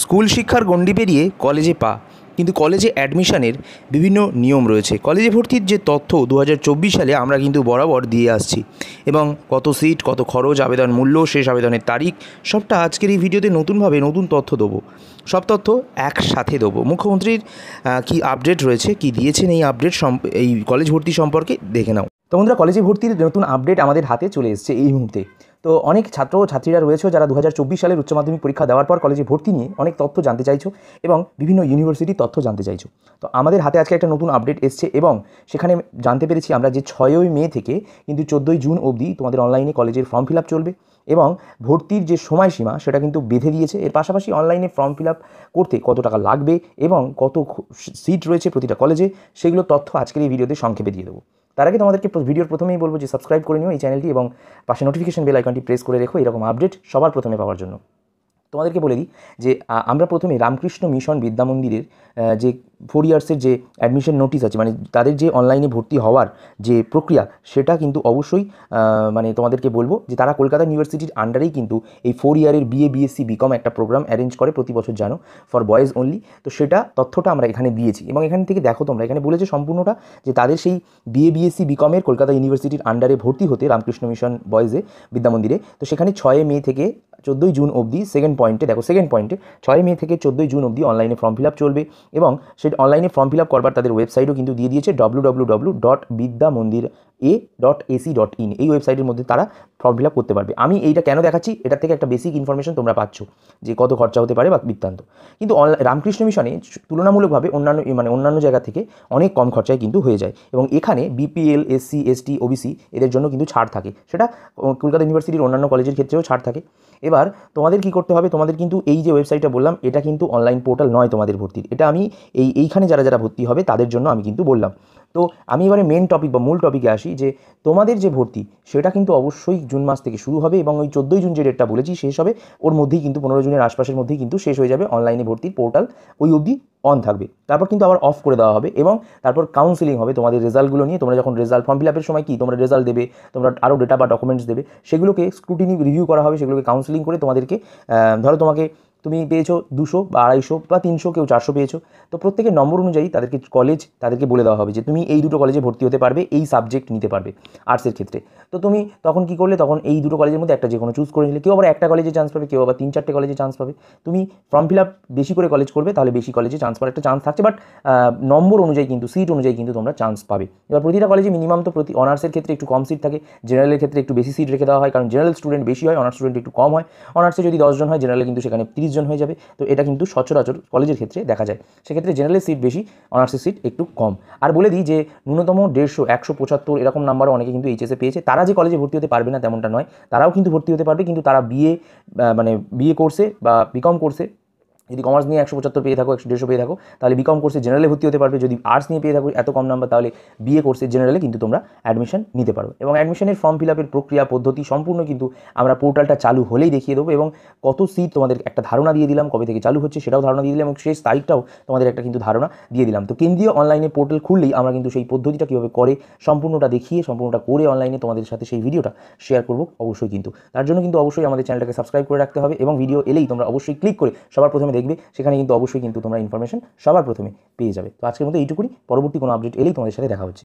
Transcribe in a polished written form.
School শিক্ষার গণ্ডি পেরিয়ে কলেজে পা, কিন্তু কলেজে অ্যাডমিশনের বিভিন্ন নিয়ম রয়েছে। কলেজে ভর্তির যে তথ্য 2024 সালে আমরা কিন্তু বরাবর দিয়ে আসছি, এবং কত সিট, কত খরচ, আবেদন মূল্য, শেষ আবেদনের তারিখ, সবটা আজকের এই ভিডিওতে নতুনভাবে নতুন তথ্য দেবো। সব তথ্য একসাথে দেবো। মুখ্যমন্ত্রীর কি আপডেট রয়েছে, কি দিয়েছেন এই আপডেট এই কলেজ ভর্তি সম্পর্কে দেখে নাও। তো বন্ধুরা, কলেজে ভর্তির নতুন আপডেট আমাদের হাতে চলে এসেছে এই মুহূর্তে। তো অনেক ছাত্র ও ছাত্রীরা রয়েছে যারা 2024 সালের উচ্চ মাধ্যমিক পরীক্ষা দেওয়ার পর কলেজে ভর্তি নিয়ে অনেক তথ্য জানতে চাইছো এবং বিভিন্ন ইউনিভার্সিটির তথ্য জানতে চাইছো। তো আমাদের হাতে আজকে একটা নতুন আপডেট এসছে, এবং সেখানে জানতে পেরেছি আমরা যে 6ই মে থেকে কিন্তু 14ই জুন অবধি তোমাদের অনলাইনে কলেজের ফর্ম ফিল আপ চলবে, এবং ভর্তির যে সময়সীমা সেটা কিন্তু বেঁধে দিয়েছে। এর পাশাপাশি অনলাইনে ফর্ম ফিল আপ করতে কত টাকা লাগবে এবং কত সিট রয়েছে প্রতিটা কলেজে, সেগুলো তথ্য আজকের এই ভিডিওতে সংক্ষেপে দিয়ে দেবো। তার আগে তোমাদেরকে ভিডিওর প্রথমেই বলবো যে সাবস্ক্রাইব করে নিও এই চ্যানেলটি, এবং পাশে নোটিফিকেশন বেল আইকনটি প্রেস করে রেখো এরকম আপডেট সবার প্রথমে পাওয়ার জন্য। তোমাদেরকে বলে দিই যে আমরা প্রথমে রামকৃষ্ণ মিশন বিদ্যা মন্দিরের যে 4 ইয়ার্সের যে অ্যাডমিশন নোটিশ আছে, মানে তাদের যে অনলাইনে ভর্তি হওয়ার যে প্রক্রিয়া, সেটা কিন্তু অবশ্যই মানে তোমাদেরকে বলবো যে তারা কলকাতা ইউনিভার্সিটির আন্ডারেই কিন্তু এই 4 ইয়ারের বিএ বিএসসি বিকম একটা প্রোগ্রাম অ্যারেঞ্জ করে প্রতি বছর, জানো, ফর বয়েজ অনলি। তো সেটা তথ্যটা আমরা এখানে দিয়েছি, এবং এখান থেকে দেখো তোমরা, এখানে বলেছে সম্পূর্ণটা যে তাদের সেই বিএ বিএসসি বিকমের কলকাতা ইউনিভার্সিটির আন্ডারে ভর্তি হতে রামকৃষ্ণ মিশন বয়েজে বিদ্যা মন্দিরে, তো সেখানে 6 মে থেকে 14ই জুন অবধি, সেকেন্ড পয়েন্টে দেখো, সেকেন্ড পয়েন্টে 6 মে থেকে 14ই জুন অবধি অনলাইনে ফর্ম ফিল আপ চলবে, এবং সেই অনলাইনে ফর্ম ফিল আপ করবার তাদের ওয়েবসাইটও কিন্তু দিয়ে দিয়েছে www.vidyamandir.ac.in। এই ওয়েবসাইটের মধ্যে তারা ফর্ম ফিল আপ করতে পারবে। আমি এইটা কেন দেখাচ্ছি, এটার থেকে একটা বেসিক ইনফরমেশন তোমরা পাচ্ছ যে কত খরচা হতে পারে বা বৃত্তান্ত। কিন্তু রামকৃষ্ণ মিশনে তুলনামূলকভাবে অন্যান্য জায়গা থেকে অনেক কম খরচায় কিন্তু হয়ে যায়, এবং এখানে বিপিএল, এসসি, এসটি, ওবিসি এদের জন্য কিন্তু ছাড় থাকে। সেটা কলকাতা ইউনিভার্সিটির অন্যান্য কলেজের ক্ষেত্রেও ছাড় থাকে। এবার তোমাদের কি করতে হবে, তোমাদের কিন্তু এই যে ওয়েবসাইটটা বললাম, এটা কিন্তু অনলাইন পোর্টাল নয় তোমাদের ভর্তির। এটা আমি এইখানে যারা ভর্তি হবে তাদের জন্য আমি কিন্তু বললাম। তো আমি এবারে মেন টপিক বা মূল টপিকে আসি, যে তোমাদের যে ভর্তি সেটা কিন্তু অবশ্যই জুন মাস থেকে শুরু হবে, এবং ওই 14ই জুন যে ডেটটা বলেছি শেষ হবে, ওর মধ্যেই কিন্তু 15 জুনের আশপাশের মধ্যেই কিন্তু শেষ হয়ে যাবে অনলাইনে ভর্তির পোর্টাল। ওই অবধি অন থাকবে, তারপর কিন্তু আবার অফ করে দেওয়া হবে, এবং তারপর কাউন্সিলিং হবে তোমাদের রেজাল্টগুলো নিয়ে। তোমরা যখন ফর্ম ফিল আপের সময় কি তোমরা রেজাল্ট দেবে, তোমরা আরও ডেটা বা ডকুমেন্টস দেবে, সেগুলোকে স্ক্রুটিনি রিভিউ করা হবে, সেগুলোকে কাউন্সিলিং করে তোমাদেরকে ধরো তুমি পেয়েছো 200 বা 250 বা 300, কেউ 400 পেয়েছো, তো প্রত্যেকের নম্বর অনুযায়ী তাদেরকে বলে দেওয়া হবে যে তুমি এই দুটো কলেজে ভর্তি হতে পারবে, এই সাবজেক্ট নিতে পারবে আর্টসের ক্ষেত্রে। তো তুমি তখন কি করলে, তখন এই দুটো কলেজের মধ্যে একটা যে কোনো চুজ করে নিলে, কেউ আবার একটা কলেজে চান্স পাবে, কেউ আবার 3-4টে কলেজে চান্স পাবে। তুমি ফর্ম ফিল আপ বেশি করে কলেজ করবে, তাহলে বেশি কলেজে চান্স পাওয়ার একটা চান্স থাকছে, বাট নম্বর অনুযায়ী কিন্তু, সিট অনুযায়ী কিন্তু তোমরা চান্স পাবে। এবার প্রতিটা কলেজে মিনিমাম তো প্রতি অনার্সের ক্ষেত্রে একটু কম সিট থাকে, জেনারেলের ক্ষেত্রে একটু বেশি সিট রেখে দেওয়া হয়, কারণ জেনারেল স্টুডেন্ট বেশি হয়, অনার্স স্টুডেন্ট একটু কম হয়। অনার্সে যদি 10 জন হয়, জেনারেলে কিন্তু সেখানে 30 জন হয়ে যাবে। তো এটা কিন্তু সচরাচর কলেজের ক্ষেত্রে দেখা যায়। সেক্ষেত্রে জেনারেলের সিট বেশি, অনার্সের সিট একটু কম। আর বলে দিই যে ন্যূনতম 150, 175 এরকম নাম্বারও অনেকে কিন্তু এইচএসে পেয়েছে। তারা যে কলেজে ভর্তি হতে পারবে না তেমনটা নয়, তারাও কিন্তু ভর্তি হতে পারবে, কিন্তু তারা বিএ কোর্সে বা বিকম কোর্সে যদি কমার্স নিয়ে 175 পেয়ে থাকো, 150 পেয়ে থাকো, তাহলে বিকম কোর্সে জেনারেলে ভর্তি হতে পারবে। যদি আর্টস নিয়ে পেয়ে থাকো এত কম নাম্বার, তাহলে বিএ কোর্সে জেনারেলে কিন্তু তোমরা অ্যাডমিশন নিতে পারো। এবং অ্যাডমিশনের ফর্ম ফিল আপের প্রক্রিয়া পদ্ধতি সম্পূর্ণ কিন্তু আমরা পোর্টালটা চালু হলেই দেখিয়ে দেবো, এবং কত সিট তোমাদের একটা ধারণা দিয়ে দিলাম, কবে থেকে চালু হচ্ছে সেটাও ধারণা দিয়ে দিলাম, এবং শেষ তারিখটাও তোমাদের একটা কিন্তু ধারণা দিয়ে দিলাম। তো কেন্দ্রীয় অনলাইনে পোর্টাল খুললেই আমরা কিন্তু সেই পদ্ধতিটা কীভাবে করে সম্পূর্ণটা দেখিয়ে, সম্পূর্ণটা করে অনলাইনে তোমাদের সাথে সেই ভিডিওটা শেয়ার করবো অবশ্যই। কিন্তু তার জন্য কিন্তু অবশ্যই আমাদের চ্যানেলটাকে সাবস্ক্রাইব করে রাখতে হবে, এবং ভিডিও এলেই তোমরা অবশ্যই ক্লিক করে সবার প্রথমে দেখবে, সেখানে কিন্তু অবশ্যই কিন্তু তোমরা ইনফরমেশন সবার প্রথমে পেয়ে যাবে। তো আজকের মধ্যে এইটুকুই, পরবর্তী কোনো আপডেট এলেই তোমাদের সাথে দেখা হচ্ছে।